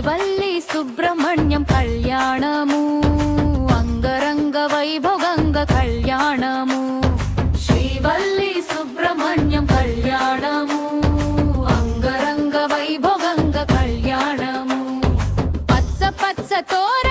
శ్రీవల్లి సుబ్రహ్మణ్యం కళ్యాణము అంగరంగ వైభవంగ కళ్యాణము శ్రీవల్లి సుబ్రహ్మణ్యం కళ్యాణము అంగరంగ వైభవంగ కళ్యాణము పచ్చ పచ్చ తోర